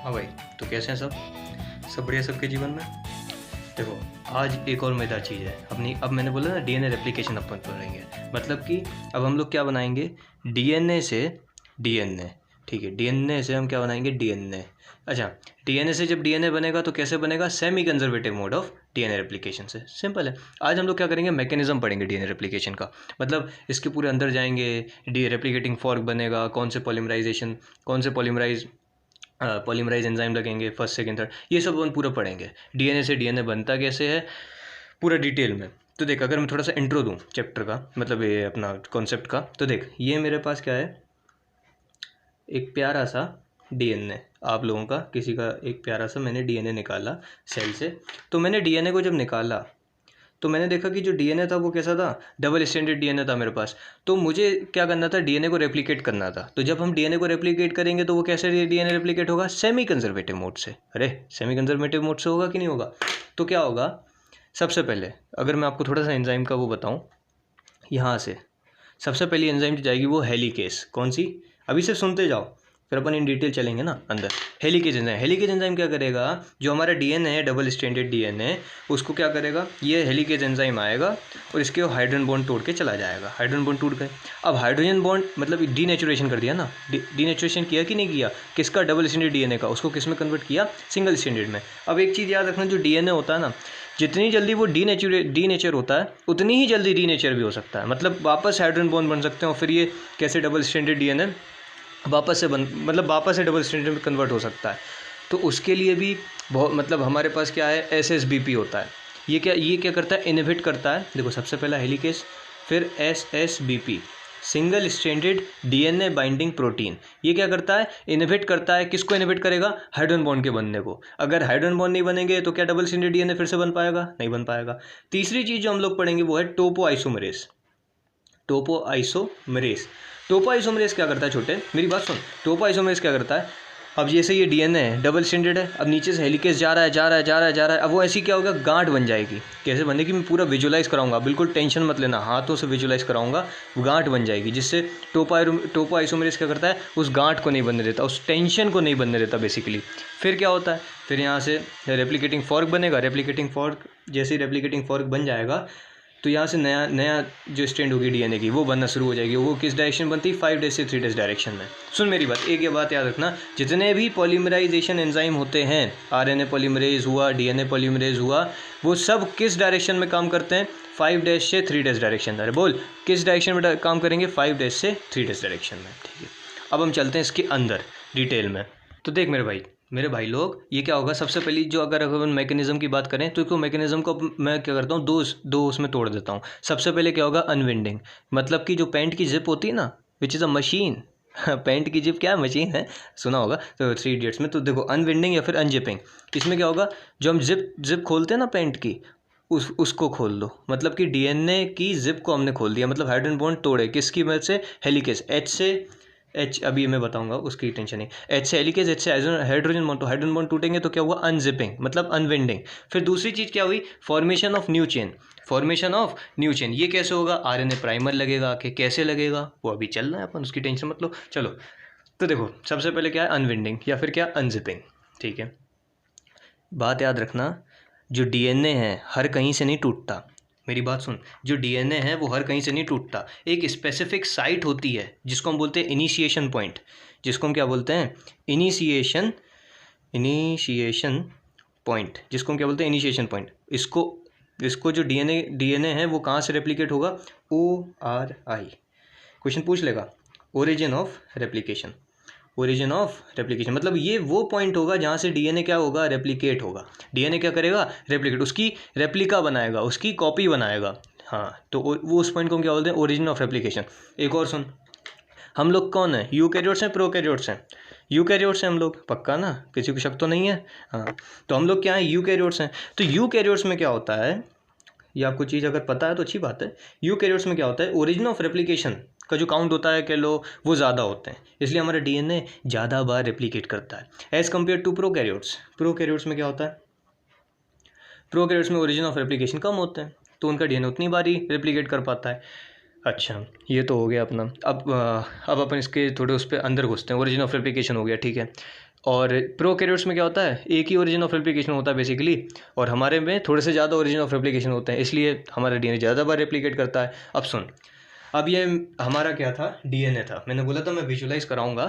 हाँ भाई, तो कैसे हैं सब? सब बढ़िया सबके जीवन में? देखो, आज एक और मज़ेदार चीज़ है अपनी। अब मैंने बोला ना डीएनए रेप्लिकेशन अपन पढ़ेंगे, मतलब कि अब हम लोग क्या बनाएंगे, डीएनए से डीएनए। ठीक है, डीएनए से हम क्या बनाएंगे, डीएनए। अच्छा, डीएनए से जब डीएनए बनेगा तो कैसे बनेगा, semi conservative mode of DNA replication से। सिंपल है। आज हम लोग क्या करेंगे, मैकेनिज्म पढ़ेंगे डीएनए रेप्लिकेशन का, मतलब इसके पूरे अंदर जाएंगे। डी रेप्लिकेटिंग फॉर्क बनेगा, कौन से पॉलीमराइज एंजाइम लगेंगे, फर्स्ट सेकंड थर्ड, ये सब अपन पूरा पढ़ेंगे। डीएनए से डीएनए बनता कैसे है पूरा डिटेल में। तो देख, अगर मैं थोड़ा सा इंट्रो दूँ चैप्टर का, मतलब ये अपना कॉन्सेप्ट का, तो देख ये मेरे पास क्या है, एक प्यारा सा डीएनए। आप लोगों का किसी का एक प्यारा सा मैंने डीएनए निकाला सेल से। तो मैंने डीएनए को जब निकाला तो मैंने देखा कि जो डीएनए था वो कैसा था, डबल स्टैंडर्ड डीएनए था मेरे पास। तो मुझे क्या करना था, डीएनए को रेप्लिकेट करना था। तो जब हम डीएनए को रेप्लिकेट करेंगे तो वो कैसे डीएनए रेप्लिकेट होगा, सेमी कंजर्वेटिव मोड से। अरे सेमी कंजर्वेटिव मोड से होगा कि नहीं होगा? तो क्या होगा, सबसे पहले अगर मैं आपको थोड़ा सा एंजाइम का वो बताऊँ, यहाँ से सबसे पहली एंजाइम जो जाएगी वो हेलिकेस। कौन सी? अभी से सुनते जाओ, फिर अपन इन डिटेल चलेंगे ना अंदर। हेलिकेज एंजाइम, हेलिकेज एंजाइम क्या करेगा, जो हमारा डीएनए है डबल स्टैंडर्ड डीएनए, उसको क्या करेगा, ये हेलिकेज एंजाइम आएगा और इसके हाइड्रोजन बॉन्ड तोड़ के चला जाएगा। हाइड्रोजन बॉन्ड टूट गए, अब हाइड्रोजन बॉन्ड मतलब डीनेचुरेशन कर दिया ना, डीनेचुरेशन किया कि नहीं किया, किसका, डबल स्टैंडर्ड डीएनए का, उसको किस में कन्वर्ट किया, सिंगल स्टैंडर्ड में। अब एक चीज़ याद रखना, जो डीएनए होता है ना, जितनी जल्दी वो डीनेचर होता है उतनी ही जल्दी रीनेचर भी हो सकता है, मतलब वापस हाइड्रोजन बॉन्ड बन सकते हैं और फिर ये कैसे डबल स्टैंडर्ड डीएनए वापस से डबल स्टैंडर्ड में कन्वर्ट हो सकता है। तो उसके लिए भी बहुत, मतलब हमारे पास क्या है, एसएसबीपी होता है। ये क्या करता है, इनहिबिट करता है। देखो, सबसे पहला हेलिकेस, फिर SSBP, single stranded DNA binding protein. ये क्या करता है, इनहिबिट करता है। किसको इनहिबिट करेगा, हाइड्रोजन बॉन्ड के बनने को। अगर हाइड्रोजन बॉन्ड नहीं बनेंगे तो क्या डबल स्ट्रैंडेड डीएनए फिर से बन पाएगा, नहीं बन पाएगा। तीसरी चीज़ जो हम लोग पढ़ेंगे वो है टोपो आइसोमरेज। टोपो आइसोमरेज, टोपो आइसोमरेज क्या करता है, छोटे मेरी बात सुन। टोपो आइसोमरेज क्या करता है, अब जैसे ये डीएनए है डबल स्टैंडर्ड है, अब नीचे से हेलिकेस जा रहा है, अब वो ऐसी क्या होगा, गांठ बन जाएगी। कैसे बनेगी, मैं पूरा विजुलाइज कराऊंगा, बिल्कुल टेंशन मत लेना, हाथों से विजुलाइज कराऊंगा। गांठ बन जाएगी, जिससे टोपो आइसोमरेज क्या करता है, उस गांठ को नहीं बनने देता, उस टेंशन को नहीं बनने देता बेसिकली। फिर क्या होता है, फिर यहाँ से रेप्लिकेटिंग फॉर्क बनेगा। रेप्लिकेटिंग फॉर्क, जैसे ही रेप्लिकेटिंग फॉर्क बन जाएगा तो यहाँ से नया नया जो स्ट्रैंड होगी डीएनए की वो बनना शुरू हो जाएगी। वो किस डायरेक्शन बनती है, 5' से 3' डायरेक्शन में। सुन मेरी बात, एक ये बात याद रखना, जितने भी पॉलीमराइजेशन एंजाइम होते हैं, आरएनए पॉलीमरेज हुआ, डीएनए पॉलीमरेज हुआ, वो सब किस डायरेक्शन में काम करते हैं, 5' से 3' डायरेक्शन। अरे बोल, किस डायरेक्शन में काम करेंगे, 5' से 3' डायरेक्शन में। ठीक है, अब हम चलते हैं इसके अंदर डिटेल में। तो देख मेरे भाई लोग, ये क्या होगा, सबसे पहली जो अगर अपन मैकेनिज्म की बात करें तो मैकेनिज्म को मैं क्या करता हूँ, दो उसमें तोड़ देता हूँ। सबसे पहले क्या होगा, अनविंडिंग, मतलब कि जो पैंट की जिप होती है ना, which is a machine. Pant की जिप क्या मशीन है, सुना होगा तो 3 इडियट्स में। तो देखो, अनविंडिंग या फिर अनजिपिंग, इसमें क्या होगा, जो हम जिप खोलते हैं ना पैंट की, उसको खोल दो, मतलब कि डीएनए की जिप को हमने खोल दिया, मतलब हाइड्रोजन बॉन्ड तोड़े, किसकी मदद से, हेलिकेस, अभी मैं बताऊंगा, उसकी टेंशन नहीं। एच से हेलिकेज, एच से हाइड्रोजन बॉन्ड, तो हाइड्रोजन बॉन्ड टूटेंगे तो क्या हुआ, अनजिपिंग, मतलब अनविंडिंग। फिर दूसरी चीज़ क्या हुई, फॉर्मेशन ऑफ न्यू चेन। ये कैसे होगा, आरएनए प्राइमर लगेगा आके, कैसे लगेगा वो अभी चल रहा है, अपन उसकी टेंशन मत लो। चलो, तो देखो सबसे पहले क्या है, अनविंडिंग या फिर क्या, अनजिपिंग। ठीक है, बात याद रखना, जो डीएनए है हर कहीं से नहीं टूटता। मेरी बात सुन, जो डीएनए है वो हर कहीं से नहीं टूटता, एक स्पेसिफिक साइट होती है जिसको हम बोलते हैं इनिशिएशन पॉइंट। जिसको हम क्या बोलते हैं, इनिशिएशन पॉइंट, जिसको हम क्या बोलते हैं, इनिशिएशन पॉइंट। इसको जो डीएनए है वो कहाँ से रेप्लिकेट होगा, ORI, क्वेश्चन पूछ लेगा, ओरिजिन ऑफ रेप्लिकेशन, मतलब ये वो पॉइंट होगा जहाँ से डीएनए क्या होगा, रेप्लिकेट होगा। डीएनए क्या करेगा, रेप्लिकेट, उसकी रेप्लिका बनाएगा, उसकी कॉपी बनाएगा। हाँ, तो वो उस पॉइंट को हम क्या बोलते हैं, ओरिजिन ऑफ रेप्लिकेशन। एक और सुन, हम लोग कौन है, यूकैरियोट्स हैं प्रोकैरियोट्स हैं, यूकैरियोट्स हैं हम लोग, पक्का ना, किसी को शक तो नहीं है। हाँ, तो हम लोग क्या है, यूकैरियोट्स हैं। तो यूकैरियोट्स में क्या होता है, ये आपको चीज़ अगर पता है तो अच्छी बात है। यूकैरियोट्स में क्या होता है, ओरिजिन ऑफ रेप्लिकेशन का जो काउंट होता है, कह लो वो ज़्यादा होते हैं, इसलिए हमारा डीएनए ज़्यादा बार रेप्लिकेट करता है as compared to prokaryotes. Prokaryotes में क्या होता है, प्रोकैरियोट्स में ओरिजिन ऑफ रेप्लिकेशन कम होते हैं, तो उनका डीएनए उतनी बार ही रेप्लिकेट कर पाता है। अच्छा, ये तो हो गया अपना। अब अपन इसके थोड़े उस पर अंदर घुसते हैं। ओरिजिन ऑफ रेप्लिकेशन हो गया, ठीक है। और प्रोकैरियोट्स में क्या होता है, एक ही ओरिजिन ऑफ रेप्लिकेशन होता है बेसिकली, और हमारे में थोड़े से ज़्यादा ओरिजिन ऑफ रेप्लिकेशन होते हैं, इसलिए हमारा डीएनए ज़्यादा बार रेप्लिकेट करता है। अब सुन, अब ये हमारा क्या था, डीएनए था। मैंने बोला था मैं विजुलाइज कराऊंगा,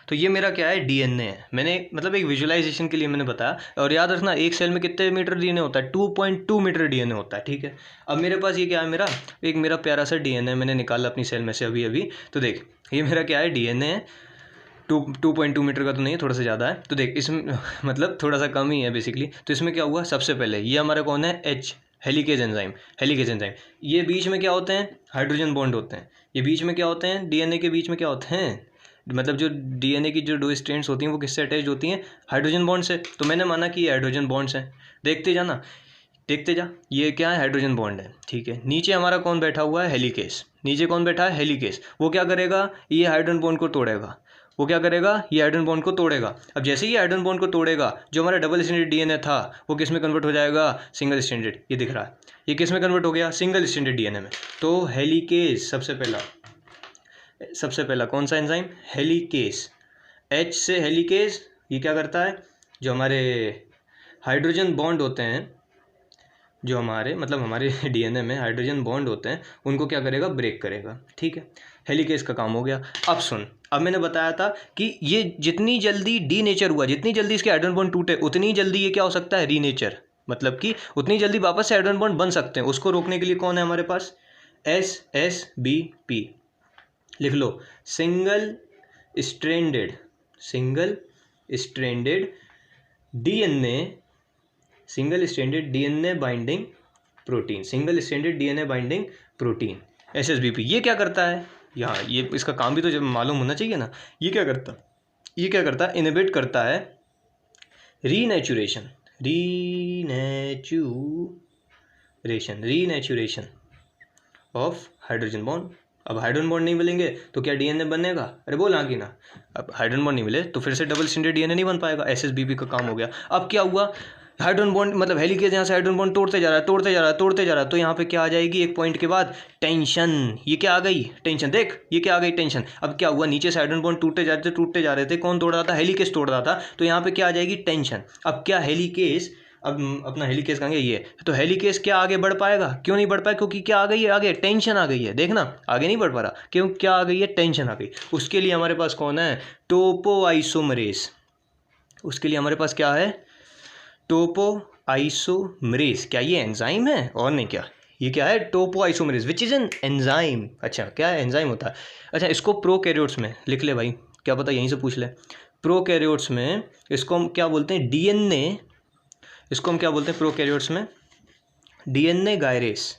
तो ये मेरा क्या है, डीएनए है। मैंने मतलब एक विजुलाइजेशन के लिए मैंने बताया। और याद रखना, एक सेल में कितने मीटर डीएनए होता है, 2.2 मीटर डीएनए होता है, ठीक है। अब मेरे पास ये क्या है, मेरा प्यारा सा डीएनए मैंने निकाला अपनी सेल में से अभी अभी। तो देख, ये मेरा क्या है, डीएनए है। 2.2 मीटर का तो नहीं है, थोड़ा सा ज़्यादा है। तो देख, इसमें मतलब थोड़ा सा कम ही है बेसिकली। तो इसमें क्या हुआ, सबसे पहले ये हमारा कौन है, एच, हेलिकेज एंजाइम। ये बीच में क्या होते हैं, हाइड्रोजन बॉन्ड होते हैं। ये बीच में क्या होते हैं, डीएनए के बीच में क्या होते हैं, मतलब जो डीएनए की जो 2 स्ट्रैंड्स होती हैं वो किससे अटैच होती हैं, हाइड्रोजन बॉन्ड से। तो मैंने माना कि ये हाइड्रोजन बॉन्ड्स हैं। देखते जा, ये क्या है, हाइड्रोजन बॉन्ड है, ठीक है। नीचे हमारा कौन बैठा हुआ है, हेलिकेज। नीचे कौन बैठा है, हेलिकेज। वो क्या करेगा, ये हाइड्रोजन बॉन्ड को तोड़ेगा। ये हाइड्रोजन बॉन्ड को तोड़ेगा। अब जैसे ही हाइड्रोजन बॉन्ड को तोड़ेगा, जो हमारा डबल स्ट्रैंडेड डीएनए था वो किस में कन्वर्ट हो जाएगा, सिंगल स्ट्रैंडेड। ये दिख रहा है, ये किस में कन्वर्ट हो गया, सिंगल स्ट्रैंडेड डीएनए में। तो हेलिकेज सबसे पहला कौन सा एंजाइम, हेलिकेज। एच से हेलिकेज, ये क्या करता है, जो हमारे हाइड्रोजन बॉन्ड होते हैं, जो हमारे डीएनए में हाइड्रोजन बॉन्ड होते हैं, उनको क्या करेगा, ब्रेक करेगा, ठीक है। हेलिकेज का काम हो गया। अब सुन, अब मैंने बताया था कि ये जितनी जल्दी डीनेचर हुआ, जितनी जल्दी इसके हाइड्रोजन बॉन्ड टूटे, उतनी जल्दी ये क्या हो सकता है, रीनेचर। मतलब कि उतनी जल्दी वापस से हाइड्रोजन बॉन्ड बन सकते हैं। उसको रोकने के लिए कौन है हमारे पास, SSBP। लिख लो, single stranded DNA binding protein, SSBP। ये क्या करता है, यहाँ ये इसका काम भी तो जब मालूम होना चाहिए ना। ये क्या करता है, इनहिबिट करता है रीनेचुरेशन ऑफ हाइड्रोजन बॉन्ड। अब हाइड्रोजन बॉन्ड नहीं मिलेंगे तो क्या डीएनए बनेगा, अरे बोल हाँ कि ना। अब हाइड्रोजन बॉन्ड नहीं मिले तो फिर से डबल स्ट्रैंडेड डीएनए नहीं बन पाएगा। SSBP का काम हो गया। अब क्या हुआ, हाइड्रोजन बॉन्ड मतलब हेलिकेज यहाँ से हाइड्रोजन बॉन्ड तोड़ते जा रहा है। तो यहाँ पे क्या आ जाएगी, एक पॉइंट के बाद टेंशन। ये क्या आ गई, टेंशन। देख, ये क्या आ गई, टेंशन। अब क्या हुआ, नीचे से हाइड्रोजन बॉन्ड टूटते जा रहे थे। कौन तोड़ रहा था, हेलिकेज तोड़ रहा था। तो यहाँ पे क्या आ जाएगी, टेंशन। अब क्या हेलिकेज, अब अपना हेलिकेज कहेंगे ये, तो हेलिकेज क्या आगे बढ़ पाएगा, क्यों नहीं बढ़ पाएगा, क्योंकि क्या आ गई है, आगे टेंशन आ गई है। देखना, आगे नहीं बढ़ पा रहा, क्यों, क्या आ गई है, टेंशन आ गई। उसके लिए हमारे पास कौन है, टोपोआइसोमरेज। उसके लिए हमारे पास क्या है, टोपोआइसोमरेज। क्या ये एंजाइम है, और नहीं क्या, ये क्या है, topoisomerase, which is an enzyme. अच्छा, क्या है, एंजाइम होता है। अच्छा, इसको प्रोकैरियोट्स में लिख ले भाई, क्या पता यहीं से पूछ ले। प्रोकैरियोट्स में इसको हम क्या बोलते हैं, डीएनए। इसको हम क्या बोलते हैं प्रोकैरियोट्स में, डीएनए गायरेस।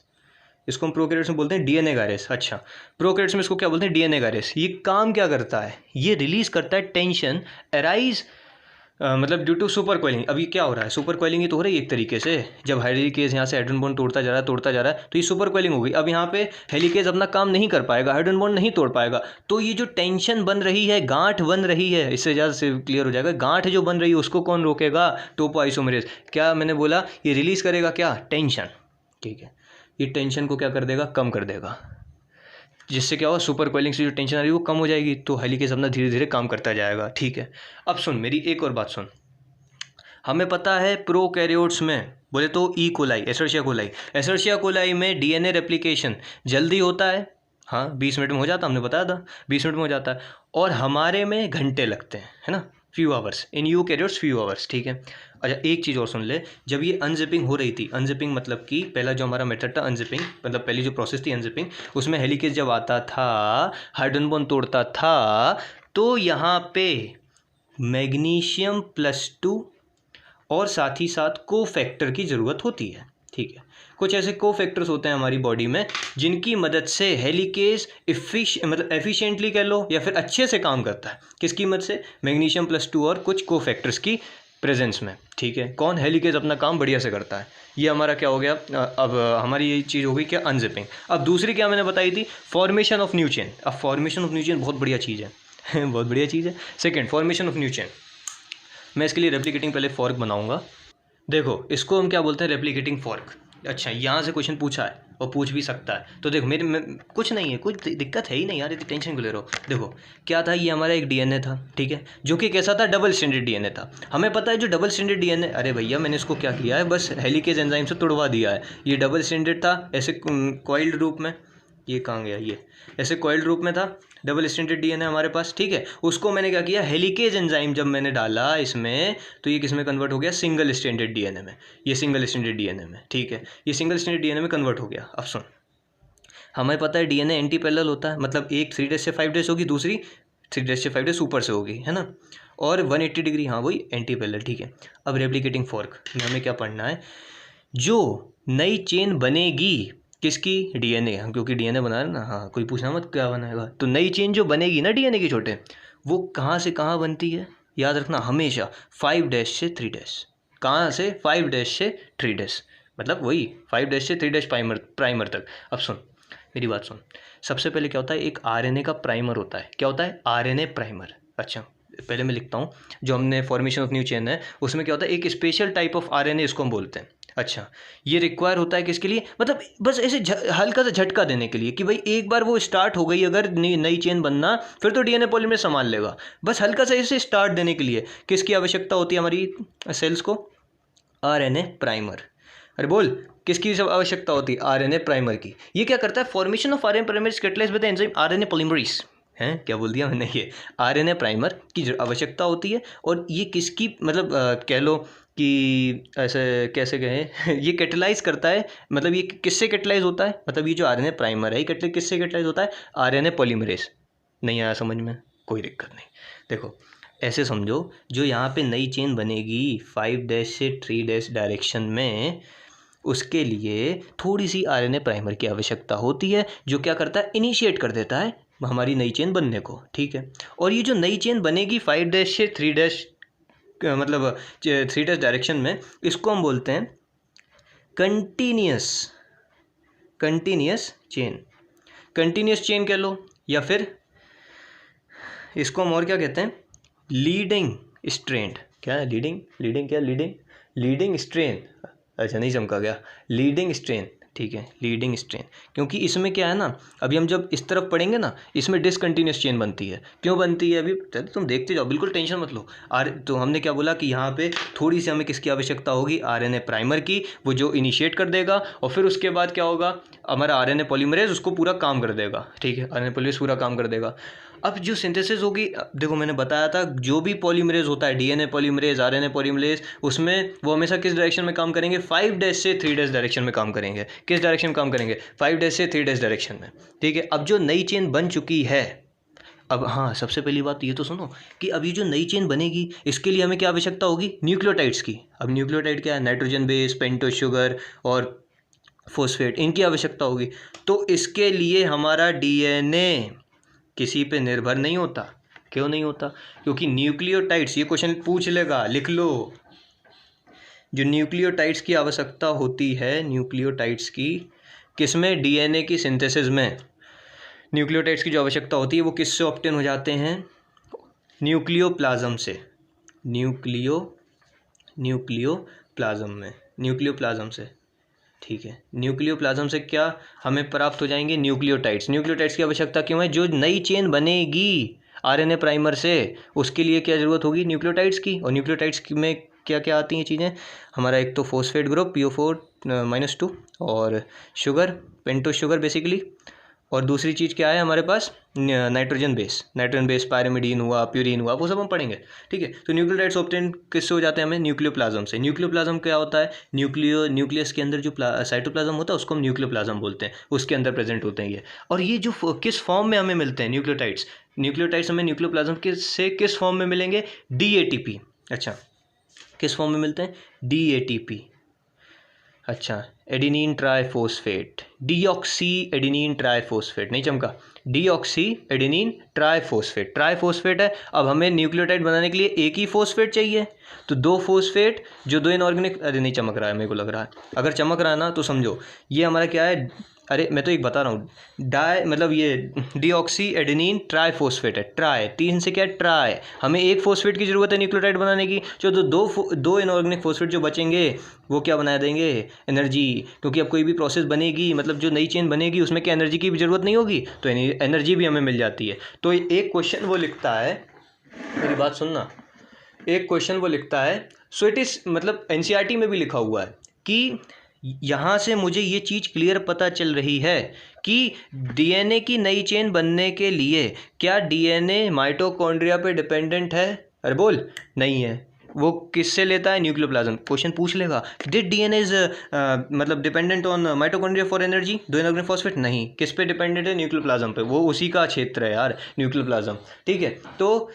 इसको हम प्रोकैरियोट्स में बोलते हैं डीएनए गायरेस। अच्छा, प्रोकैरियोट्स में इसको क्या बोलते हैं, डीएनए गायरेस। ये काम क्या करता है, ये रिलीज करता है टेंशन अराइज मतलब ड्यू टू सुपर कोइलिंग। अभी क्या हो रहा है, सुपर कोइलिंग ही तो हो रही है एक तरीके से। जब हेलिकेज यहाँ से हाइड्रोजन बॉन्ड तोड़ता जा रहा है तो ये सुपर कोइलिंग हो गई। अब यहाँ पे हेलिकेज अपना काम नहीं कर पाएगा, हाइड्रोजन बॉन्ड नहीं तोड़ पाएगा। तो ये जो टेंशन बन रही है, गांठ बन रही है, इससे ज़्यादा से क्लियर हो जाएगा, गांठ जो बन रही है उसको कौन रोकेगा, टोपोआइसोमरेज। क्या मैंने बोला, ये रिलीज करेगा क्या, टेंशन, ठीक है। ये टेंशन को क्या कर देगा, कम कर देगा, जिससे क्या होगा, सुपर कोइलिंग से जो टेंशन आ रही है वो कम हो जाएगी। तो हेलिकेज अपना धीरे धीरे काम करता जाएगा, ठीक है। अब सुन, मेरी एक और बात सुन। हमें पता है प्रोकैरियोट्स में बोले तो ई कोलाई, एसर्शिया कोलाई में डीएनए रेप्लिकेशन जल्दी होता है। हाँ, 20 मिनट में हो जाता, हमने बताया था 20 मिनट में हो जाता है। और हमारे में घंटे लगते हैं, है ना, few hours. In eukaryotes few hours, ठीक है। अच्छा, एक चीज़ और सुन ले, जब ये अनजिपिंग हो रही थी, अनजिपिंग मतलब कि पहला जो हमारा मेथड था अनजिपिंग, मतलब पहली जो प्रोसेस थी अनजिपिंग, उसमें हेलिकेज जब आता था, हाइड्रोजन बॉन्ड तोड़ता था, तो यहाँ पे मैग्नीशियम +2 और साथ ही साथ कोफैक्टर की ज़रूरत होती है, ठीक है। कुछ ऐसे कोफैक्टर्स होते हैं हमारी बॉडी में जिनकी मदद से हेलिकेज एफिशिएंटली कह लो या फिर अच्छे से काम करता है। किसकी मदद से, मैग्नीशियम +2 और कुछ कोफैक्टर्स की प्रेजेंस में, ठीक है। कौन, हेलिकेज अपना काम बढ़िया से करता है। ये हमारा क्या हो गया, अब हमारी ये चीज़ हो गई क्या, अनजिपिंग। अब दूसरी क्या मैंने बताई थी, फॉर्मेशन ऑफ न्यू चेन। अब फॉर्मेशन ऑफ न्यू चेन बहुत बढ़िया चीज़ है बहुत बढ़िया चीज़ है। Second, formation of new chain. मैं इसके लिए रेप्लिकेटिंग पहले फॉर्क बनाऊंगा। देखो, इसको हम क्या बोलते हैं, रेप्लिकेटिंग फॉर्क। अच्छा, यहाँ से क्वेश्चन पूछा है और पूछ भी सकता है, तो देखो कुछ नहीं है, कुछ दिक्कत है ही नहीं यार, इतनी टेंशन क्यों ले रहे हो। देखो क्या था, ये हमारा एक डीएनए था, ठीक है, जो कि कैसा था, डबल स्ट्रैंडेड डीएनए था। हमें पता है जो डबल स्ट्रैंडेड डीएनए, अरे भैया मैंने इसको क्या किया है, बस हेलिकेज एंजाइम से तोड़वा दिया है। ये डबल स्ट्रैंडेड था ऐसे कॉइल्ड रूप में, ये कहाँ गया, ये ऐसे कॉइल्ड रूप में था डबल स्ट्रैंडेड डीएनए हमारे पास, ठीक है। उसको मैंने क्या किया, हेलिकेज एंजाइम जब मैंने डाला इसमें, तो ये किस में कन्वर्ट हो गया, सिंगल स्ट्रैंडेड डीएनए में। ये सिंगल स्ट्रैंडेड डीएनए में, ठीक है, ये सिंगल स्ट्रैंडेड डीएनए में कन्वर्ट हो गया। अब सुन, हमें पता है डीएनए एंटी पैरेलल होता है, मतलब एक 3' से 5' होगी, दूसरी 3' से 5' ऊपर से होगी, है ना, और 180 डिग्री, हाँ वही एंटी पैरेलल, ठीक है। अब रेप्लिकेटिंग फॉर्क में हमें क्या पढ़ना है, जो नई चेन बनेगी किसकी, डीएनए, हम क्योंकि डीएनए बना रहे ना, हाँ कोई पूछना मत क्या बनाएगा, तो नई चेन जो बनेगी ना डीएनए की छोटे, वो कहाँ से कहाँ बनती है, याद रखना हमेशा 5' से 3', कहाँ से, 5' से 3', मतलब वही 5' से 3' प्राइमर तक। अब सुन मेरी बात सुन, सबसे पहले क्या होता है, एक आरएनए का प्राइमर होता है, क्या होता है, आरएनए प्राइमर। अच्छा पहले मैं लिखता हूँ, जो हमने फॉर्मेशन ऑफ न्यू चेन है उसमें क्या होता है, एक स्पेशल टाइप ऑफ आरएनए इसको हम बोलते हैं। अच्छा, ये रिक्वायर होता है किसके लिए, मतलब बस ऐसे हल्का सा झटका देने के लिए कि भाई एक बार वो स्टार्ट हो गई अगर नई चेन बनना, फिर तो डीएनए पॉलीमरेज संभाल लेगा, बस हल्का सा इसे स्टार्ट देने के लिए किसकी आवश्यकता होती है हमारी सेल्स को, आरएनए प्राइमर। अरे बोल, किसकी सब आवश्यकता होती है, आरएनए प्राइमर की। ये क्या करता है, formation of RNA primer is catalysed by the enzyme RNA polymerase, हैं क्या बोल दिया मैंने, ये आरएनए प्राइमर की आवश्यकता होती है। और ये किसकी, मतलब कह लो कि ऐसे कैसे कहें ये कैटलाइज करता है, मतलब ये किससे कैटलाइज होता है, मतलब ये जो आरएनए प्राइमर है ये किससे कैटलाइज होता है, आरएनए पॉलीमरेज। नहीं आया समझ में, कोई दिक्कत नहीं। देखो ऐसे समझो, जो यहाँ पे नई चेन बनेगी 5' से 3' डायरेक्शन में, उसके लिए थोड़ी सी आरएनए प्राइमर की आवश्यकता होती है, जो क्या करता है, इनिशिएट कर देता है हमारी नई चेन बनने को, ठीक है। और ये जो नई चेन बनेगी 5' से 3', मतलब 3' डायरेक्शन में, इसको हम बोलते हैं कंटिन्यूस चेन, कंटिन्यूस चेन कह लो, या फिर इसको हम और क्या कहते हैं, लीडिंग स्ट्रेंड। क्या है लीडिंग क्या, लीडिंग स्ट्रेन, अच्छा नहीं चमका गया, लीडिंग स्ट्रेन, ठीक है, लीडिंग स्ट्रेन। क्योंकि इसमें क्या है ना, अभी हम जब इस तरफ पढ़ेंगे ना, इसमें डिसकंटिन्यूस चेन बनती है। क्यों बनती है, अभी तुम देखते जाओ, बिल्कुल टेंशन मत लो। तो हमने क्या बोला कि यहाँ पे थोड़ी सी हमें किसकी आवश्यकता होगी, आरएनए प्राइमर की, वो जो इनिशिएट कर देगा, और फिर उसके बाद क्या होगा, हमारा आरएनए पॉलीमरेज उसको पूरा काम कर देगा, ठीक है, आरएनए पॉलीमरेज पूरा काम कर देगा। अब जो सिंथेसिस होगी, देखो मैंने बताया था, जो भी पॉलीमरेज होता है, डीएनए पॉलीमरेज, आरएनए पॉलीमरेज, उसमें वो हमेशा किस डायरेक्शन में काम करेंगे, 5' से 3' डायरेक्शन में काम करेंगे। किस डायरेक्शन में काम करेंगे, 5' से 3' डायरेक्शन में, ठीक है। अब जो नई चेन बन चुकी है, अब हाँ सबसे पहली बात ये तो सुनो कि अभी जो नई चेन बनेगी, इसके लिए हमें क्या आवश्यकता होगी, न्यूक्लियोटाइड्स की। अब न्यूक्लियोटाइड क्या है, नाइट्रोजन बेस, पेंटोज शुगर और फॉस्फेट, इनकी आवश्यकता होगी। तो इसके लिए हमारा डीएनए किसी पे निर्भर नहीं होता। क्यों नहीं होता, क्योंकि न्यूक्लियोटाइड्स, ये क्वेश्चन पूछ लेगा, लिख लो, जो न्यूक्लियोटाइड्स की आवश्यकता होती है, न्यूक्लियोटाइड्स की किसमें, डीएनए की सिंथेसिस में, न्यूक्लियोटाइड्स की जो आवश्यकता होती है वो किससे ऑब्टेन हो जाते हैं, न्यूक्लियोप्लाज्म से, न्यूक्लियोप्लाज्म से, ठीक है। न्यूक्लियोप्लाज्म से क्या हमें प्राप्त हो जाएंगे, न्यूक्लियोटाइड्स। न्यूक्लियोटाइड्स की आवश्यकता क्यों है, जो नई चेन बनेगी आरएनए प्राइमर से, उसके लिए क्या ज़रूरत होगी, न्यूक्लियोटाइड्स की। और न्यूक्लियोटाइड्स में क्या क्या आती हैं चीज़ें, हमारा एक तो फॉस्फेट ग्रुप PO4-2, और शुगर, पेंटोज शुगर बेसिकली, और दूसरी चीज़ क्या है हमारे पास, नाइट्रोजन बेस, पायरिमिडीन हुआ, प्यूरिन हुआ, वो सब हम पढ़ेंगे, ठीक है। तो न्यूक्लियोटाइड्स ऑब्टेन किससे हो जाते हैं हमें, न्यूक्लियोप्लाज्म से। न्यूक्लियोप्लाज्म क्या होता है, न्यूक्लियस के अंदर जो साइटोप्लाज्म होता है उसको हम न्यूक्लियोप्लाज्म बोलते हैं, उसके अंदर प्रेजेंट होते हैं ये। और ये जो किस फॉर्म में हमें मिलते हैं न्यूक्लियोटाइड्स हमें न्यूक्लियोप्लाज्म से किस फॉर्म में मिलेंगे, DATP। अच्छा, किस फॉर्म में मिलते हैं, DATP। अच्छा, adenine triphosphate, deoxy adenine triphosphate, नहीं चमका, डीऑक्सी एडिनिन ट्राइफॉस्फेट, ट्राइफॉस्फेट है। अब हमें न्यूक्लियोटाइड बनाने के लिए एक ही फॉस्फेट चाहिए, तो 2 फॉस्फेट जो 2 इनऑर्गेनिक, अरे नहीं चमक रहा है, मेरे को लग रहा है, अगर चमक रहा है ना तो समझो ये हमारा क्या है, अरे मैं तो एक बता रहा हूँ, डाई मतलब ये डीऑक्सी एडेनिन ट्राईफॉस्फेट है, ट्राई 3 से क्या है, ट्राई। हमें एक फॉस्फेट की ज़रूरत है न्यूक्लियोटाइड बनाने की, जो दो इनऑर्गेनिक फॉस्फेट जो बचेंगे वो क्या बना देंगे, एनर्जी। क्योंकि अब कोई भी प्रोसेस बनेगी, मतलब जो नई चेन बनेगी, उसमें क्या एनर्जी की भी ज़रूरत नहीं होगी, तो एनर्जी भी हमें मिल जाती है। तो एक क्वेश्चन वो लिखता है, मेरी बात सुनना, एक क्वेश्चन वो लिखता है, सो इट इज़ मतलब एनसीईआरटी में भी लिखा हुआ है कि यहाँ से मुझे ये चीज़ क्लियर पता चल रही है कि डीएनए की नई चेन बनने के लिए क्या डीएनए माइटोकॉन्ड्रिया पे डिपेंडेंट है? अरे बोल, नहीं है। वो किससे लेता है? न्यूक्लियोप्लाज्म। क्वेश्चन पूछ लेगा, डिड डीएनए इज मतलब dependent on mitochondria for energy, दो इनऑर्गेनिक फॉस्फेट? नहीं। किस पे डिपेंडेंट है? न्यूक्लियोप्लाज्म पे। वो उसी का क्षेत्र है यार, न्यूक्लियोप्लाज्म। ठीक है, तो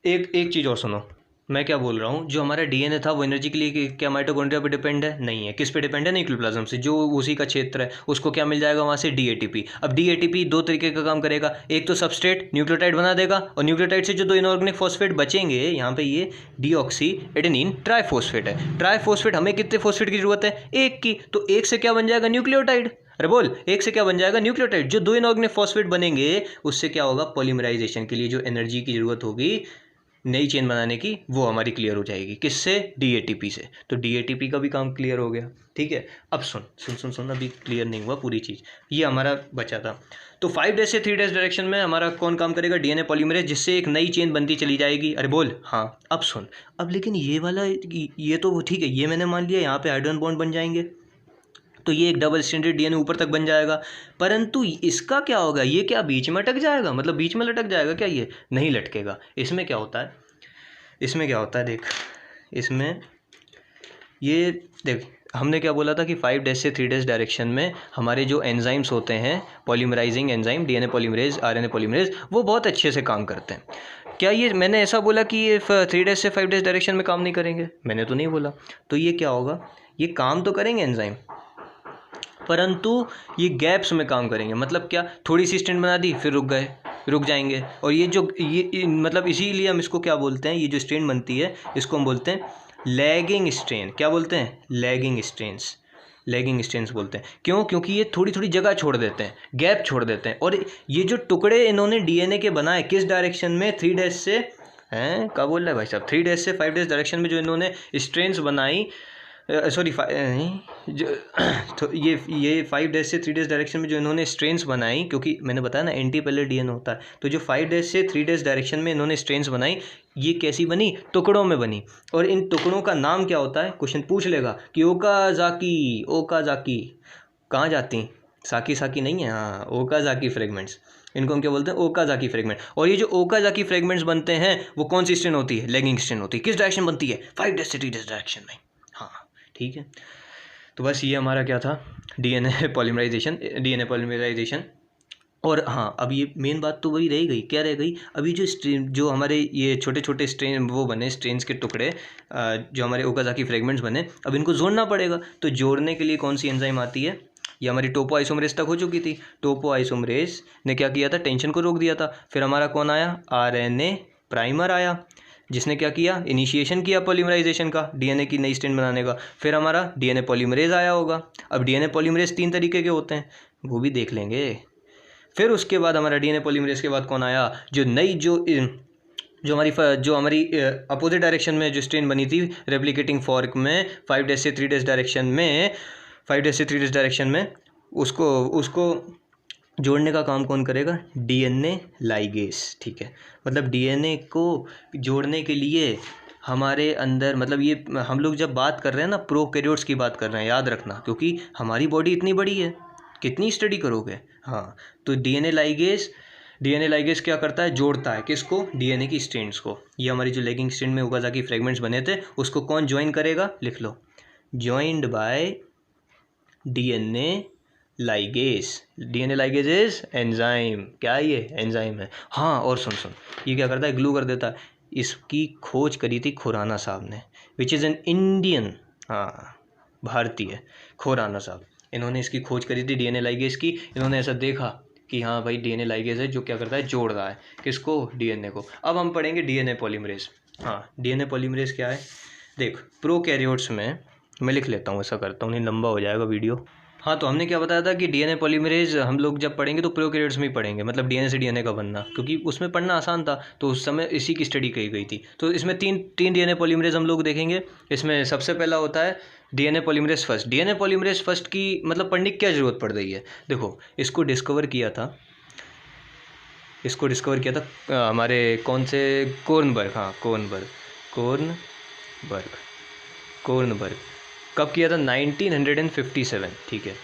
एक चीज़ और सुनो, मैं क्या बोल रहा हूँ, जो हमारा डीएनए था वो एनर्जी के लिए क्या माइटोकॉन्ड्रिया पे डिपेंड है? नहीं है। किस पे डिपेंड है? न्यूक्लियोप्लाज्म से, जो उसी का क्षेत्र है। उसको क्या मिल जाएगा वहाँ से? डीएटीपी। अब डीएटीपी दो तरीके का काम करेगा, एक तो सबस्ट्रेट न्यूक्लियोटाइड बना देगा, और न्यूक्लियोटाइड से जो दो इनऑर्गेनिक फॉस्फेट बचेंगे, यहाँ पे ये डीऑक्सी एडेनिन ट्राईफॉस्फेट है। ट्राईफॉस्फेट, हमें कितने फॉस्फेट की जरूरत है? एक की। तो एक से क्या बन जाएगा? न्यूक्लियोटाइड। अरे बोल, एक से क्या बन जाएगा? न्यूक्लियोटाइड। जो दो इनऑर्गेनिक फॉस्फेट बनेंगे, उससे क्या होगा? पॉलीमराइजेशन के लिए जो एनर्जी की जरूरत होगी नई चेन बनाने की, वो हमारी क्लियर हो जाएगी। किससे? डीएटीपी से। तो डीएटीपी का भी काम क्लियर हो गया। ठीक है, अब सुन सुन सुन सुन, अभी क्लियर नहीं हुआ पूरी चीज़, ये हमारा बचा था। तो 5' से 3' डायरेक्शन में हमारा कौन काम करेगा? डीएनए पॉलीमरेज, जिससे एक नई चेन बनती चली जाएगी। अरे बोल, हाँ। अब सुन, अब लेकिन ये वाला, ये तो ठीक है, ये मैंने मान लिया, यहाँ पे हाइड्रोजन बॉन्ड बन जाएंगे, तो ये एक डबल स्टैंडर्ड डीएनए ऊपर तक बन जाएगा। परंतु इसका क्या होगा? ये क्या बीच में अटक जाएगा? मतलब बीच में लटक जाएगा क्या? ये नहीं लटकेगा। इसमें क्या होता है, इसमें क्या होता है देख, इसमें ये देख, हमने क्या बोला था कि 5' से 3' डायरेक्शन में हमारे जो एंजाइम्स होते हैं, polymerising enzyme, DNA polymerase, RNA polymerase, वो बहुत अच्छे से काम करते हैं। क्या ये मैंने ऐसा बोला कि ये 3' से 5' डायरेक्शन में काम नहीं करेंगे? मैंने तो नहीं बोला। तो ये क्या होगा, ये काम तो करेंगे एंजाइम, परंतु ये गैप्स में काम करेंगे। मतलब क्या, थोड़ी सी स्ट्रेन बना दी, फिर रुक जाएंगे। और ये जो मतलब इसीलिए हम इसको क्या बोलते हैं, ये जो स्ट्रेन बनती है, इसको हम बोलते हैं लैगिंग स्ट्रेन। क्या बोलते हैं? Lagging strains. लैगिंग स्ट्रेन्स बोलते हैं। क्यों? क्योंकि ये थोड़ी थोड़ी जगह छोड़ देते हैं, गैप छोड़ देते हैं। और ये जो टुकड़े इन्होंने डीएनए के बनाए, किस डायरेक्शन में? 3' से, हैं क्या बोल रहा है भाई साहब, 3' से 5' डायरेक्शन में जो इन्होंने स्ट्रेन्स बनाई, सॉरी जो तो ये 5' से 3' डायरेक्शन में जो इन्होंने स्ट्रेन्स बनाई, क्योंकि मैंने बताया ना एंटी पैरेलल डीएनए होता है, तो जो 5' से 3' डायरेक्शन में इन्होंने स्ट्रेन्स बनाई, ये कैसी बनी? टुकड़ों में बनी। और इन टुकड़ों का नाम क्या होता है? क्वेश्चन पूछ लेगा कि ओकाजाकी। ओकाजाकी कहाँ जाती? साकी साकी नहीं है, हाँ, ओकाजाकी फ्रेगमेंट्स। इनको हम क्या बोलते हैं? Okazaki fragment. और ये जो ओकाजाकी फ्रेगमेंट्स बनते हैं, वो कौन सी स्ट्रेन होती है? लैगिंग स्ट्रेन होती है। किस डायरेक्शन बनती है? 5' से 3' डायरेक्शन में। हाँ, ठीक है। तो बस ये हमारा क्या था, डीएनए पॉलीमराइजेशन। और हाँ, अब ये मेन बात तो वही रह गई, क्या रह गई? अभी जो स्ट्रेन, जो हमारे ये छोटे छोटे स्ट्रेन वो बने, स्ट्रेन्स के टुकड़े, जो हमारे ओकाजाकी फ्रेगमेंट्स बने, अब इनको जोड़ना पड़ेगा। तो जोड़ने के लिए कौन सी एंजाइम आती है? ये हमारी टोपो आइसोमरेज तक हो चुकी थी। टोपो आइसोमरेज ने क्या किया था? टेंशन को रोक दिया था। फिर हमारा कौन आया? आरएनए प्राइमर आया, जिसने क्या किया? इनिशिएशन किया पॉलीमराइजेशन का, डीएनए की नई स्ट्रेन बनाने का। फिर हमारा डीएनए पॉलीमरेज आया होगा। अब डीएनए पॉलीमरेज 3 तरीके के होते हैं, वो भी देख लेंगे। फिर उसके बाद हमारा डीएनए पॉलीमरेज के बाद कौन आया? जो नई जो हमारी अपोजिट डायरेक्शन में जो स्ट्रेन बनी थी रेप्लिकेटिंग फॉर्क में, 5' से 3' डायरेक्शन में, 5' से 3' डायरेक्शन में, उसको जोड़ने का काम कौन करेगा? DNA ligase. ठीक है, मतलब डीएनए को जोड़ने के लिए हमारे अंदर, मतलब ये हम लोग जब बात कर रहे हैं ना, प्रोकैरियोट्स की बात कर रहे हैं, याद रखना, क्योंकि हमारी बॉडी इतनी बड़ी है, कितनी स्टडी करोगे। हाँ, तो डीएनए लाइगेस क्या करता है? जोड़ता है किसको? डीएनए की स्ट्रेन्स को। ये हमारी जो लैगिंग स्ट्रेन में ओकाजाकी फ्रेगमेंट्स बने थे, उसको कौन ज्वाइन करेगा? लिख लो, joined by DNA ligase. DNA ligase is enzyme. क्या है ये? एंजाइम है। हाँ, और सुन, ये क्या करता है? ग्लू कर देता है। इसकी खोज करी थी खुराना साहब ने, विच इज़ एन इंडियन, हाँ, भारतीय, खुराना साहब। इन्होंने इसकी खोज करी थी डीएनए लाइगेस की। इन्होंने ऐसा देखा कि हाँ भाई, डीएनए लाइगेस है जो क्या करता है? जोड़ रहा है किसको? डीएनए को। अब हम पढ़ेंगे डीएनए पॉलीमरेज। हाँ, डीएनए पॉलीमरेज क्या है? देख, प्रोकैरियोट्स में मैं लिख लेता हूँ, ऐसा करता हूँ, नहीं लंबा हो जाएगा वीडियो। हाँ, तो हमने क्या बताया था कि डीएनए पॉलीमरेज हम लोग जब पढ़ेंगे तो प्रोकैरियोट्स में ही पढ़ेंगे, मतलब डीएनए से डीएनए का बनना, क्योंकि उसमें पढ़ना आसान था, तो उस समय इसी की स्टडी की गई थी। तो इसमें तीन डीएनए पॉलीमरेज हम लोग देखेंगे। इसमें सबसे पहला होता है DNA polymerase first. DNA polymerase first की मतलब पढ़ने की क्या ज़रूरत पड़ रही है? देखो, इसको डिस्कवर किया था हमारे कौन से, कोर्नबर्ग। हाँ, कोर्नबर्ग कब किया था? 1957, ठीक है।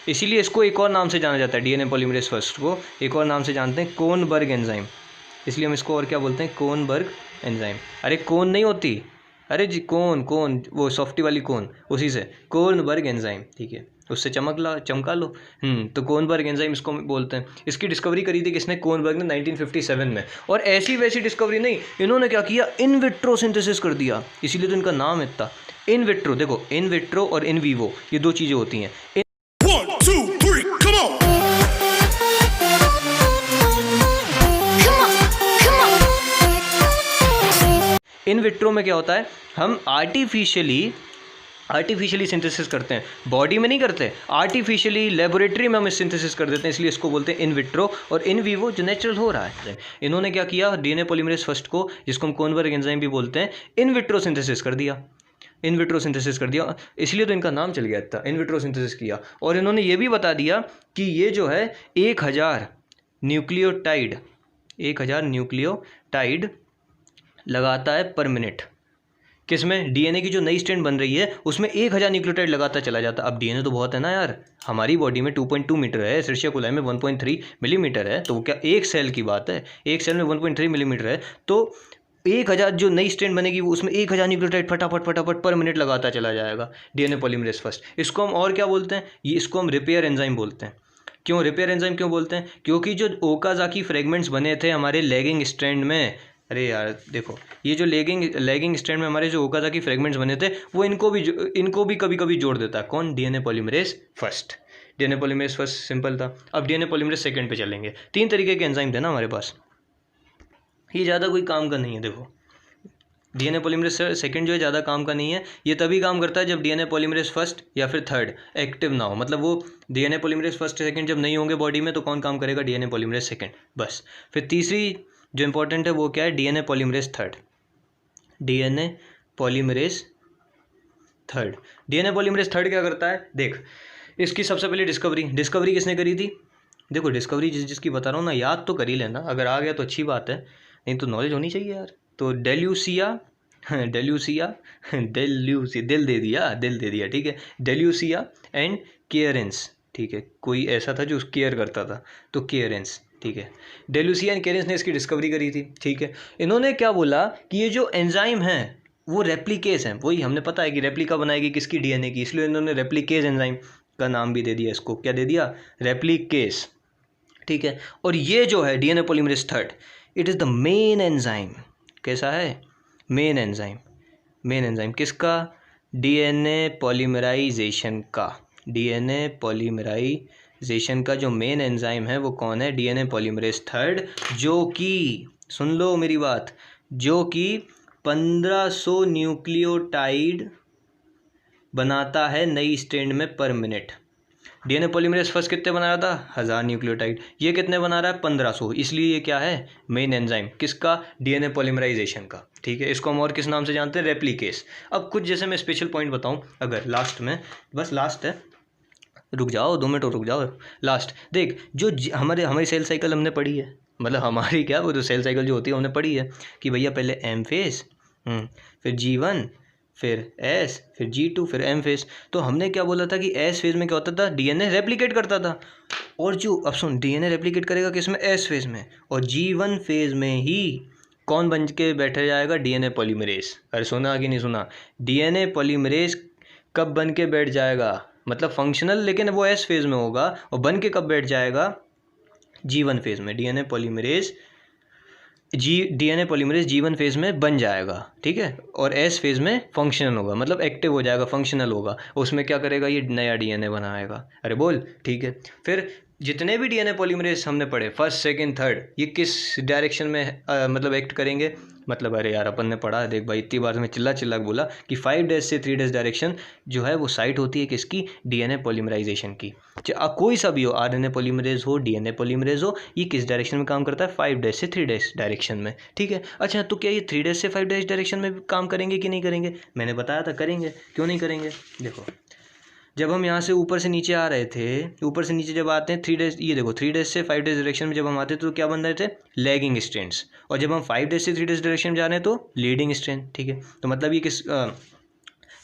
इसीलिए इसको एक और नाम से जाना जाता है, डीएनए पॉलीमरेज फर्स्ट को एक और नाम से जानते हैं, कोर्नबर्ग एंजाइम। इसलिए हम इसको और क्या बोलते हैं? कोर्नबर्ग एंजाइम। अरे कोन नहीं होती, अरे जी कोन वो सॉफ्टी वाली कोन, उसी से कोर्नबर्ग एंजाइम, ठीक है। उससे चमका लो। तो कोर्नबर्ग एंजाइम इसको बोलते हैं। इसकी डिस्कवरी करी थी किसने? कोर्नबर्ग ने 1957 में। और ऐसी वैसी डिस्कवरी नहीं, इन्होंने क्या किया? इन विट्रो सिंथेसिस कर दिया, इसीलिए तो इनका नाम इतना। इन विट्रो, देखो इन विट्रो और इन वीवो ये दो चीज़ें होती हैं। इन विट्रो में क्या होता है? हम आर्टिफिशियली सिंथेसिस करते हैं, बॉडी में नहीं करते, आर्टिफिशियली लेबोरेटरी में हम इस सिंथेसिस कर देते हैं, इसलिए इसको बोलते हैं इन विट्रो। और इन वीवो जो नेचुरल हो रहा है। इन्होंने क्या किया? डीएनए पॉलीमरेज फर्स्ट को, जिसको हम कोर्नबर्ग एंजाइम भी बोलते हैं, इन विट्रो सिंथेसिस कर दिया, इसलिए तो इनका नाम चल गया था, इन विट्रो सिंथेसिस किया। और इन्होंने ये भी बता दिया कि ये जो है 1000 न्यूक्लियोटाइड लगाता है पर मिनट। किसमें? डीएनए की जो नई स्ट्रैंड बन रही है उसमें 1000 न्यूक्लियोटाइड लगाता चला जाता। अब डीएनए तो बहुत है ना यार, हमारी बॉडी में 2.2 मीटर है, एशेरिया कोलाई में 1.3 मिलीमीटर है, तो वो क्या एक सेल की बात है? एक सेल में 1.3 मिलीमीटर है, तो 1000 जो नई स्ट्रैंड बनेगी उसमें 1000 न्यूक्लियोटाइड फटाफट पर मिनट लगाता चला जाएगा डीएनए पॉलीमरेज फर्स्ट। इसको हम और क्या बोलते हैं? इसको हम रिपेयर एंजाइम बोलते हैं। क्यों रिपेयर एंजाइम क्यों बोलते हैं? क्योंकि जो ओकाज़ाकी फ्रेगमेंट्स बने थे हमारे लेगिंग स्ट्रैंड में, अरे यार देखो, ये जो लेगिंग स्ट्रैंड में हमारे जो ओकाज़ाकी फ्रेगमेंट्स बने थे, वो इनको भी कभी कभी जोड़ देता है। कौन? DNA polymerase first. DNA polymerase first simple था। अब डीएनए पॉलीमरेज सेकंड पे चलेंगे। 3 तरीके के एंजाइम थे ना हमारे पास, ये ज़्यादा कोई काम का नहीं है। देखो, डीएनए पॉलीमरेज सेकंड जो है ज़्यादा काम का नहीं है, ये तभी काम करता है जब डीएनए पॉलीमरेज फर्स्ट या फिर थर्ड एक्टिव ना हो। मतलब वो डीएनए पॉलीमरेज फर्स्ट सेकंड जब नहीं होंगे बॉडी में, तो कौन काम करेगा? डीएनए पॉलीमरेज सेकंड, बस। फिर तीसरी जो इंपॉर्टेंट है वो क्या है? DNA polymerase third. DNA polymerase third क्या करता है? देख, इसकी सबसे पहले डिस्कवरी किसने करी थी? देखो, डिस्कवरी जिसकी बता रहा हूँ ना, याद तो कर ही लेना, अगर आ गया तो अच्छी बात है, नहीं तो नॉलेज होनी चाहिए यार। तो डेल्यूसिया दिल दे दिया, ठीक है। डेल्यूसिया एंड केयरेंस, ठीक है, कोई ऐसा था जो केयर करता था, तो केयरेंस, ठीक है। डेल्यूसिया एंड केयरेंस ने इसकी डिस्कवरी करी थी, ठीक है। इन्होंने क्या बोला कि ये जो एंजाइम है वो रेप्लिकेस हैं, वही हमने पता है कि रेप्लिका बनाएगी किसकी? डीएनए की, इसलिए इन्होंने रेप्लिकेस एंजाइम का नाम भी दे दिया इसको। क्या दे दिया? रेप्लिकेस, ठीक है। और ये जो है DNA polymerase third, it is the main enzyme. कैसा है? मेन एंजाइम किसका? डीएनए पॉलीमराइजेशन का जो मेन एंजाइम है वो कौन है? डीएनए पॉलीमरेज थर्ड, जो कि, सुन लो मेरी बात, जो कि 1500 न्यूक्लियोटाइड बनाता है नई स्ट्रैंड में पर मिनट। डीएनए पॉलीमरेज फर्स्ट कितने बना रहा था? 1000 न्यूक्लियोटाइड। ये कितने बना रहा है? 1500। इसलिए ये क्या है? Main enzyme. किसका? डीएनए पॉलीमराइजेशन का, ठीक है। इसको हम और किस नाम से जानते हैं? रेप्लिकेस। अब कुछ जैसे मैं स्पेशल पॉइंट बताऊं अगर लास्ट में, बस लास्ट है, रुक जाओ 2 मिनट और रुक जाओ, लास्ट देख, जो हमारी सेल साइकिल हमने पढ़ी है, मतलब हमारी क्या, वो जो सेल साइकिल जो होती है हमने पढ़ी है कि भैया पहले एम फेज, फिर G1, फिर S, फिर G2, फिर M फेज। तो हमने क्या बोला था कि S फेज में क्या होता था? डीएनए रेप्लिकेट करता था। और जो, अब सुन, डीएनए रेप्लिकेट करेगा किसमें? S फेज में। और G1 फेज में ही कौन बन के बैठा जाएगा? DNA polymerase. अरे सुना कि नहीं सुना? डीएनए पॉलीमरेज कब बन के बैठ जाएगा? मतलब फंक्शनल, लेकिन वो S फेज में होगा। और बन के कब बैठ जाएगा? G1 फेज में। डीएनए पॉलीमरेज G1 फेज में बन जाएगा, ठीक है। और S फेज में फंक्शनल होगा, मतलब एक्टिव हो जाएगा, फंक्शनल होगा। उसमें क्या करेगा? ये नया डीएनए बनाएगा। अरे बोल, ठीक है। फिर जितने भी डीएनए पॉलीमरेज हमने पढ़े फर्स्ट सेकंड थर्ड, ये किस डायरेक्शन में मतलब एक्ट करेंगे, मतलब अरे यार अपन ने पढ़ा, देख भाई इतनी बार में चिल्ला चिल्ला बोला कि 5' से 3' डायरेक्शन जो है वो साइट होती है किसकी, डीएनए पॉलीमराइजेशन की। कोई सा भी हो, आरएनए पॉलीमरेज हो, डीएनए पॉलीमरेज हो, ये किस डायरेक्शन में काम करता है, 5' से 3' डायरेक्शन में। ठीक है, अच्छा तो क्या ये 3' से 5' डायरेक्शन में भी काम करेंगे कि नहीं करेंगे, मैंने बताया था करेंगे, क्यों नहीं करेंगे। देखो जब हम यहाँ से ऊपर से नीचे आ रहे थे, ऊपर से नीचे जब आते हैं 3' ये देखो 3' से 5' डायरेक्शन में जब हम आते थे तो क्या बन रहे थे, लैगिंग स्ट्रैंड्स, और जब हम 5' से 3' डायरेक्शन में जा रहे हैं तो लीडिंग स्ट्रैंड। ठीक है, तो मतलब ये किस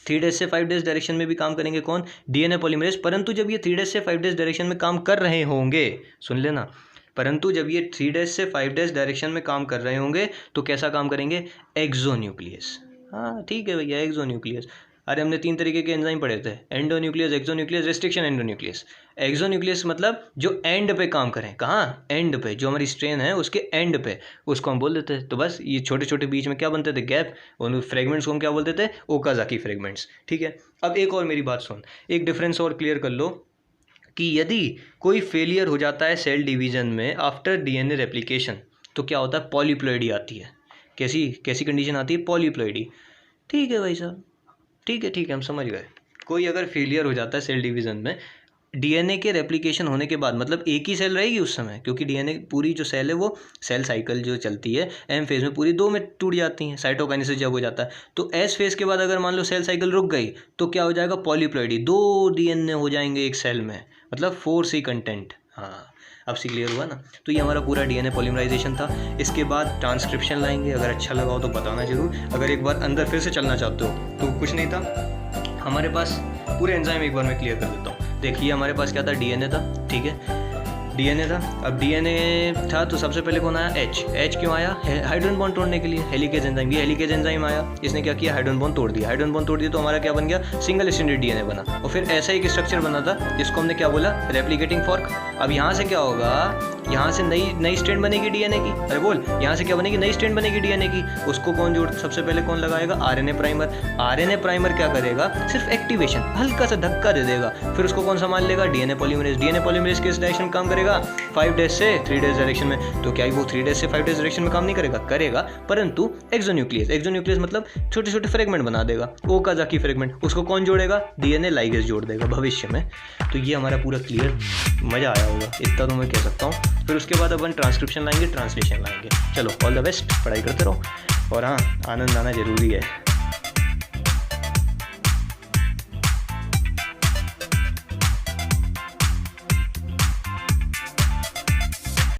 3' से 5' डायरेक्शन में भी काम करेंगे कौन, डीएनए पॉलीमरेज। परंतु जब ये 3' से 5' डायरेक्शन में काम कर रहे होंगे, सुन लेना, परंतु जब ये 3' से 5' डायरेक्शन में काम कर रहे होंगे तो कैसा काम करेंगे, एक्सोन्यूक्लियस। हाँ ठीक है भैया, एक्सोन्यूक्लियस। अरे हमने 3 तरीके के एंजाइम पढ़े थे, endonuclease, exonuclease, restriction endonuclease. Exonuclease मतलब जो एंड पे काम करें, कहाँ, एंड पे, जो हमारी स्ट्रेन है उसके एंड पे, उसको हम बोल देते हैं। तो बस ये छोटे छोटे बीच में क्या बनते थे, गैप, उन फ्रेगमेंट्स को हम क्या बोलते थे, ओकाज़ाकी फ्रेगमेंट्स। ठीक है, अब एक और मेरी बात सुन, एक डिफरेंस और क्लियर कर लो कि यदि कोई फेलियर हो जाता है सेल डिवीजन में आफ्टर डीएनए रेप्लिकेशन तो क्या होता है, पॉलीप्लॉइडी आती है। कैसी कैसी कंडीशन आती है, पॉलीप्लॉइडी। ठीक है भाई साहब, ठीक है हम समझ गए। कोई अगर फेलियर हो जाता है सेल डिवीज़न में डीएनए के रेप्लिकेशन होने के बाद, मतलब एक ही सेल रहेगी उस समय, क्योंकि डीएनए पूरी जो सेल है वो सेल साइकिल जो चलती है एम फेज़ में पूरी 2 में टूट जाती हैं, साइटोकाइनेसिस जब हो जाता है। तो एस फेज़ के बाद अगर मान लो सेल साइकिल रुक गई तो क्या हो जाएगा, पॉलीप्लॉइडी, 2 डीएनए हो जाएंगे एक सेल में, मतलब 4C कंटेंट। हाँ अब से क्लियर हुआ ना। तो ये हमारा पूरा डीएनए पॉलीमराइजेशन था। इसके बाद ट्रांसक्रिप्शन लाएंगे, अगर अच्छा लगा हो तो बताना जरूर। अगर एक बार अंदर फिर से चलना चाहते हो तो कुछ नहीं था हमारे पास, पूरे एंजाइम एक बार मैं क्लियर कर देता हूँ। देखिए हमारे पास क्या था, डीएनए था, ठीक है, डीएनए था। अब डीएनए था तो सबसे पहले कौन आया, एच क्यों आया, हाइड्रोजन बॉन्ड तोड़ने के लिए, हेलिकेज एंजाइम। ये हेलिकेज एंजाइम आया, इसने क्या किया, हाइड्रोजन बॉन्ड तोड़ दिया। हाइड्रोजन बॉन्ड तोड़ दिया तो हमारा क्या बन गया, सिंगल स्ट्रैंडेड डीएनए बना। और फिर ऐसा एक स्ट्रक्चर बना था जिसको हमने क्या बोला, रेप्लिकेटिंग फॉर्क। अब यहाँ से क्या होगा, यहाँ से नई स्ट्रैंड बनेगी डीएनए की। अरे बोल, यहाँ से क्या बनेगी, नई स्ट्रैंड बनेगी डीएनए की। उसको कौन जोड़, सबसे पहले कौन लगाएगा, आरएनए प्राइमर। आरएनए प्राइमर क्या करेगा, सिर्फ एक्टिवेशन, हल्का सा धक्का दे देगा। फिर उसको कौन संभाल लेगा, डीएनए पॉलीमरेज। डीएनए पॉलीमरेज किस डायरेक्शन में काम करेगा, 5' से 3' डायरेक्शन में। तो क्या वो 3' से 5' डायरेक्शन में काम नहीं करेगा, करेगा, परंतु एक्सोन्यूक्लियस मतलब छोटे छोटे फ्रेगमेंट बना देगा, ओकाज़ाकी फ्रेगमेंट। उसको कौन जोड़ेगा, डीएनए लाइगेज जोड़ देगा भविष्य में। तो ये हमारा पूरा क्लियर, मज़ा आया होगा, इतना तो मैं कह सकता हूँ। फिर उसके बाद अपन ट्रांसक्रिप्शन लाएंगे, ट्रांसलेशन लाएंगे। चलो ऑल द बेस्ट, पढ़ाई करते रहो, और हाँ आनंद आना जरूरी है।